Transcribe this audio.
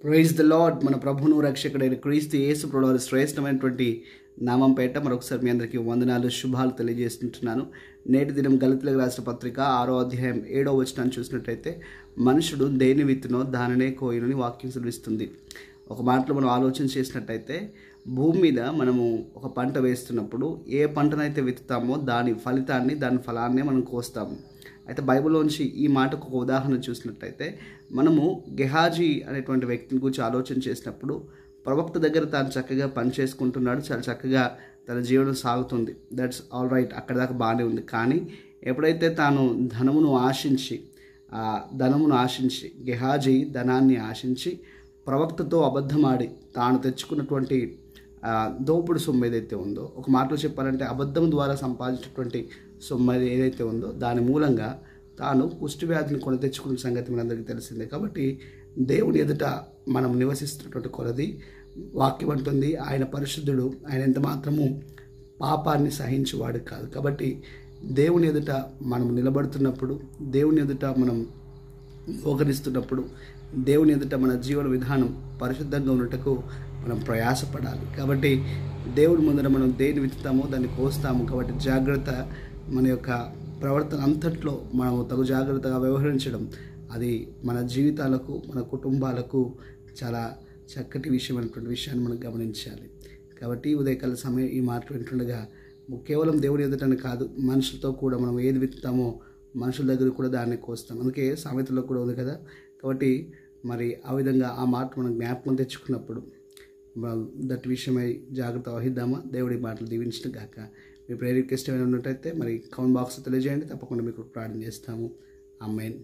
Praise the lord. మన ప్రభువును రక్షకుడైన క్రీస్తు యేసు ప్రభువారి శ్రేష్టమైనటువంటి నామం పేట మరొకసారి మీ అందరికీ వందనాలు, శుభాలు తెలియజేస్తుంటున్నాను. నేటి దినం గలతీయులకు రాసిన పత్రిక 6వ అధ్యాయం 7వ వచనాన్ని చూసినట్టయితే, మనుషుడు దేని విత్తునో దానినే కోయునని వాక్యం సెలవిస్తుంది. ఒక మాటలో మనం ఆలోచన చేసినట్టయితే, భూమి మీద మనము ఒక పంట వేస్తున్నప్పుడు ఏ పంటనైతే విత్తుతామో దాని ఫలితాన్ని, దాని ఫలాన్ని మనం కోస్తాము. అయితే బైబిల్లోంచి ఈ మాటకు ఒక ఉదాహరణ చూసినట్టయితే, మనము గెహాజీ అనేటువంటి వ్యక్తిని గురించి ఆలోచన చేసినప్పుడు, ప్రవక్త దగ్గర తాను చక్కగా పని చేసుకుంటున్నాడు, చాలా చక్కగా తన జీవనం సాగుతుంది. దట్స్ ఆల్ రైట్, అక్కడ దాకా బాగానే ఉంది. కానీ ఎప్పుడైతే తాను ధనమును ఆశించి గెహాజీ ధనాన్ని ఆశించి ప్రవక్తతో అబద్ధమాడి తాను తెచ్చుకున్నటువంటి దోపుడు సొమ్ము ఏదైతే ఉందో, ఒక మాటలో చెప్పాలంటే అబద్ధం ద్వారా సంపాదించినటువంటి సొమ్ము ఏదైతే ఉందో, దాని మూలంగా తాను కుష్టి వ్యాధిని కొని తెచ్చుకున్న సంగతి మనందరికీ తెలిసిందే. కాబట్టి దేవుని ఎదుట మనం నివసిస్తున్నటువంటి కొలది వాక్యం అంటుంది, ఆయన పరిశుద్ధుడు, ఆయన ఎంత మాత్రము పాపాన్ని సహించేవాడు కాదు. కాబట్టి దేవుని ఎదుట మనం నిలబడుతున్నప్పుడు, దేవుని ఎదుట మనం మోకరిస్తున్నప్పుడు, దేవుని ఎదుట మన జీవన విధానం పరిశుద్ధంగా ఉన్నట్టుకు మనం ప్రయాసపడాలి. కాబట్టి దేవుని ముందర మనం దేని విత్తుతామో దాన్ని కోస్తాము. కాబట్టి జాగ్రత్త, మన యొక్క ప్రవర్తన అంతట్లో మనము తగు జాగ్రత్తగా వ్యవహరించడం, అది మన జీవితాలకు, మన కుటుంబాలకు చాలా చక్కటి విషయమైనటువంటి విషయాన్ని మనం గమనించాలి. కాబట్టి ఉదయకాల సమయం ఈ మాట వింటుండగా కేవలం దేవుని ఎదుటని కాదు, మనుషులతో కూడా మనం ఏది విత్తుతామో మనుషుల దగ్గర కూడా దాన్ని కోస్తాం. అందుకే సామెతలో కూడా ఉంది కదా. కాబట్టి మరి ఆ విధంగా ఆ మాట మనం జ్ఞాపకం తెచ్చుకున్నప్పుడు దట్ విషయమై జాగ్రత్త వహిద్దామా. దేవుడి మాటలు దీవించిన గాక. మీ ప్రేయర్ రిక్వెస్ట్ ఏమైనా ఉన్నట్టయితే మరి కామెంట్ బాక్స్లో తెలియజేయండి, తప్పకుండా మీకు ప్రార్థన చేస్తాము. ఆమేన్.